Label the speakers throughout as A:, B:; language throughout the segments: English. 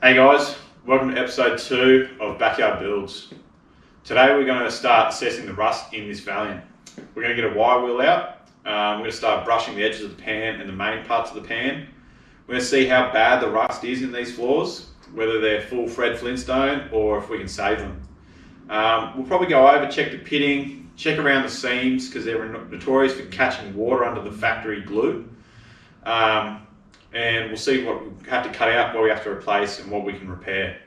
A: Hey guys, welcome to episode 2 of Backyard Builds. Today we're going to start assessing the rust in this Valiant. We're going to get a wire wheel out. We're going to start brushing the edges of the pan and the main parts of the pan. We're going to see how bad the rust is in these floors, whether they're full Fred Flintstone or if we can save them. We'll probably go over, check the pitting, check around the seams because they're notorious for catching water under the factory glue. And we'll see what we have to cut out, what we have to replace, and what we can repair.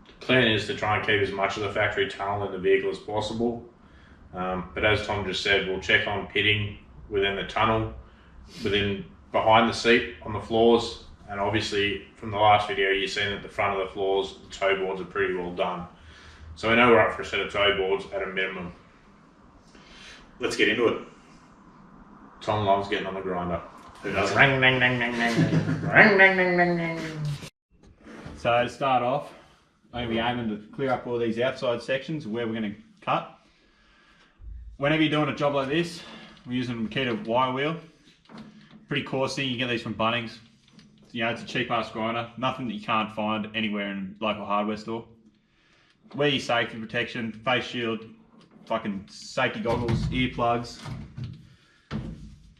B: The plan is to try and keep as much of the factory tunnel in the vehicle as possible. But as Tom just said, we'll check on pitting within the tunnel, behind the seat on the floors, and obviously from the last video you've seen that the front of the floors, the toe boards are pretty well done. So we know we're up for a set of toe boards at a minimum.
A: Let's get into it.
B: Tom loves getting on the grinder.
A: Who doesn't?
B: Ring, ding, ding, ding, ding. Ring, ding, ding, ding, ding.
C: So to start off, I'm going to be aiming to clear up all these outside sections where we're going to cut. Whenever you're doing a job like this, we're using a Makita wire wheel. Pretty coarse thing, you get these from Bunnings. You know, it's a cheap ass grinder, nothing that you can't find anywhere in a local hardware store. Wear your safety protection, face shield, fucking safety goggles, earplugs.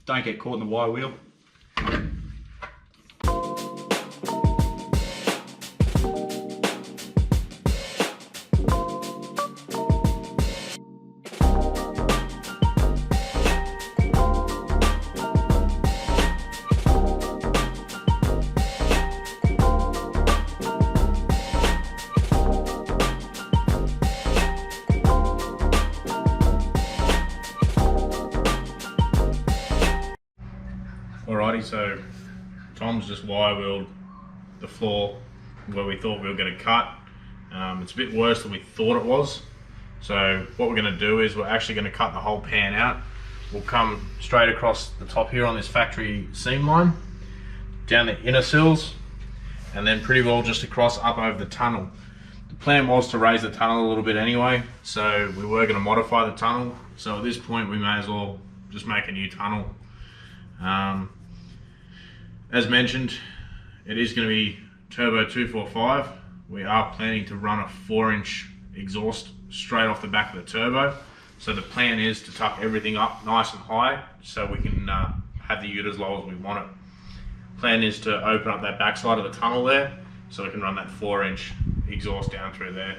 C: Don't get caught in the wire wheel.
B: Alrighty, so Tom's just wire wheeled the floor where we thought we were going to cut. It's a bit worse than we thought it was. So what we're going to do is we're actually going to cut the whole pan out. We'll come straight across the top here on this factory seam line, down the inner sills, and then pretty well just across up over the tunnel. The plan was to raise the tunnel a little bit anyway, so we were going to modify the tunnel. So at this point we may as well just make a new tunnel. As mentioned, it is going to be turbo 245. We are planning to run a 4-inch exhaust straight off the back of the turbo. So the plan is to tuck everything up nice and high so we can have the ute as low as we want it. Plan is to open up that back side of the tunnel there so we can run that 4-inch exhaust down through there.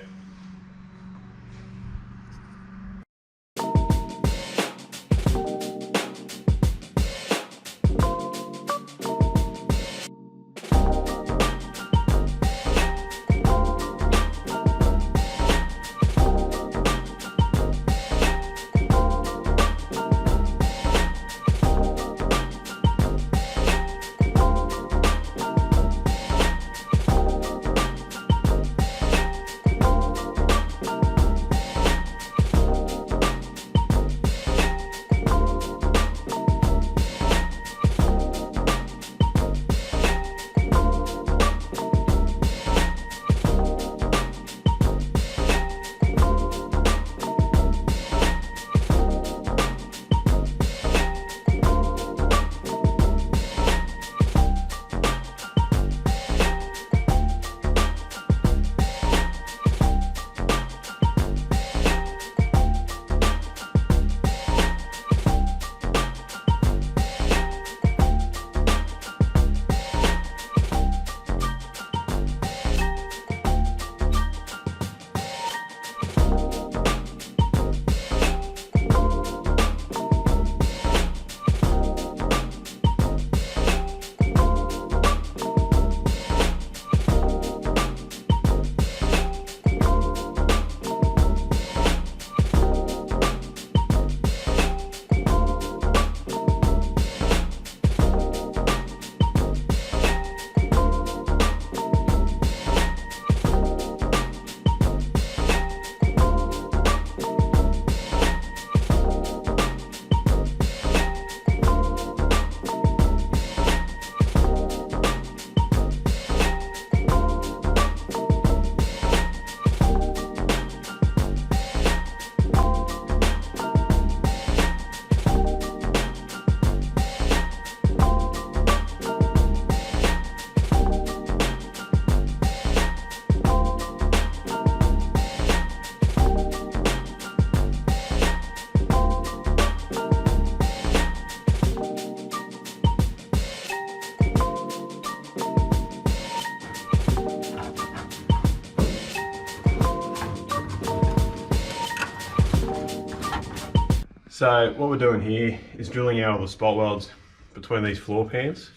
D: So what we're doing here is drilling out all the spot welds between these floor pans.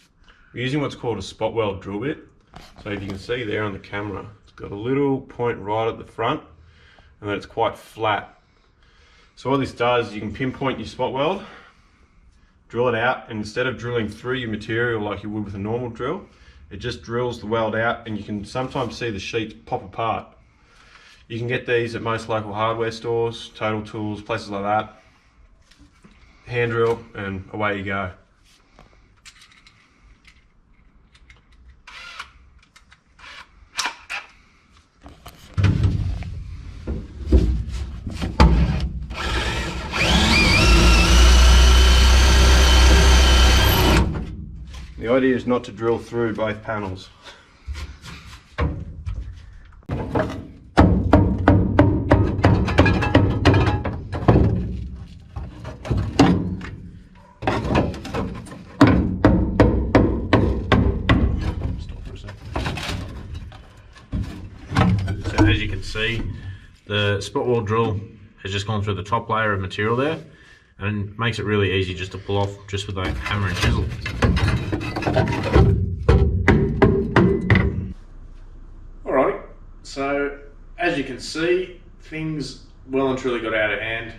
D: We're using what's called a spot weld drill bit. So if you can see there on the camera, it's got a little point right at the front and then it's quite flat. So what this does is you can pinpoint your spot weld, drill it out, and instead of drilling through your material like you would with a normal drill, it just drills the weld out, and you can sometimes see the sheets pop apart. You can get these at most local hardware stores, Total Tools, places like that. Hand drill and away you go. The idea is not to drill through both panels.
B: So as you can see, the spot weld drill has just gone through the top layer of material there, and makes it really easy just to pull off just with a hammer and chisel. Alright, so as you can see, things well and truly got out of hand.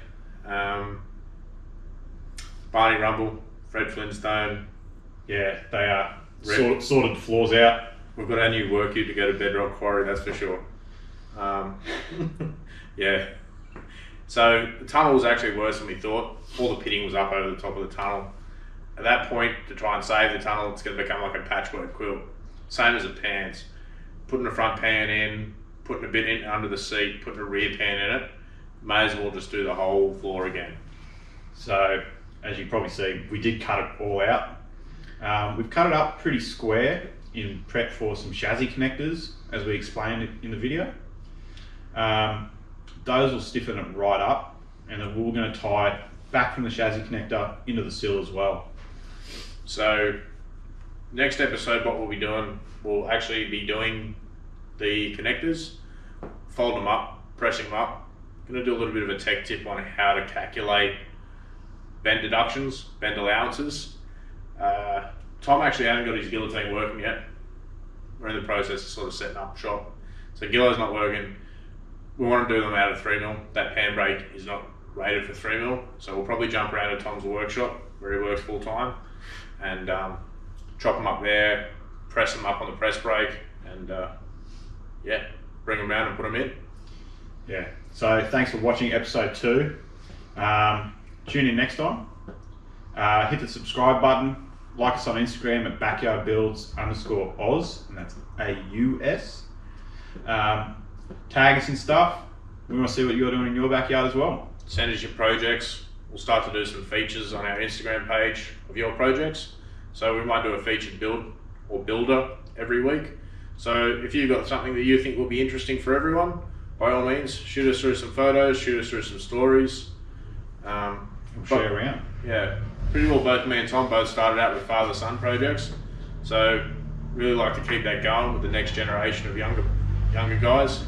B: Barney Rumble, Fred Flintstone,
A: Yeah, they are sorted the floors out.
B: we've got our new work here to go to Bedrock Quarry, that's for sure. Yeah. So the tunnel was actually worse than we thought. All the pitting was up over the top of the tunnel. At that point, to try and save the tunnel, it's going to become like a patchwork quilt. Same as the pans. Putting a front pan in, putting a bit in under the seat, putting a rear pan in it. May as well just do the whole floor again.
A: So, as you probably see, we did cut it all out. We've cut it up pretty square in prep for some chassis connectors, as we explained in the video. Those will stiffen it right up, and then we're going to tie back from the chassis connector into the sill as well.
B: So next episode, what we'll be doing, we'll actually be doing the connectors, fold them up, pressing them up. Going to do a little bit of a tech tip on how to calculate bend deductions, bend allowances. Tom actually hasn't got his guillotine working yet. We're in the process of sort of setting up shop. So Gillo's not working. We want to do them out of 3mm. That pan brake is not rated for 3mm, so we'll probably jump around to Tom's workshop where he works full time and chop them up there, press them up on the press brake, and yeah, bring them around and put them in.
A: Yeah, so thanks for watching episode 2. Tune in next time. Hit the subscribe button. Like us on Instagram at BackyardBuilds_Oz, and that's AUS. Tag us and stuff. We want to see what you're doing in your backyard as well.
B: Send us your projects. We'll start to do some features on our Instagram page of your projects. So we might do a featured build or builder every week. So if you've got something that you think will be interesting for everyone, by all means, shoot us through some photos, shoot us through some stories.
A: We'll share around.
B: Yeah, pretty well both me and Tom both started out with father-son projects. So really like to keep that going with the next generation of younger guys.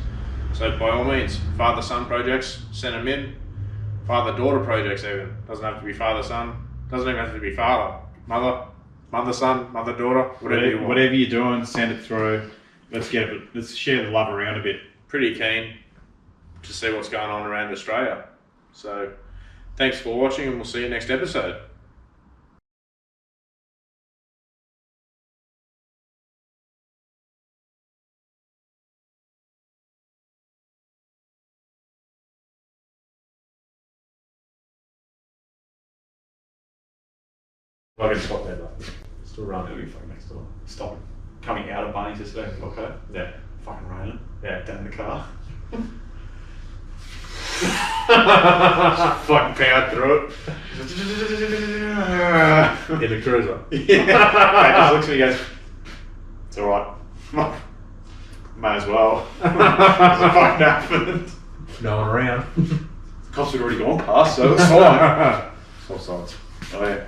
B: So by all means, father-son projects, send them in. Father-daughter projects even. Doesn't have to be father-son. Doesn't even have to be father. Mother-son, mother-daughter, whatever you want.
A: Whatever you're doing, send it through. Let's share the love around a bit.
B: Pretty keen to see what's going on around Australia. So thanks for watching, and we'll see you next episode.
A: I can spot there, but still running. It'll be fucking next door. Stop coming out of Barney's yesterday. Okay. Yeah. Fucking raining. Yeah. Down in the car. Fucking powered through it.
B: In the cruiser.
A: Yeah. He just looks at me and goes, it's alright. May as well. It's fucking happened.
B: No one around.
A: Cops had already gone past, so it's fine.
B: All sides.
A: Oh yeah.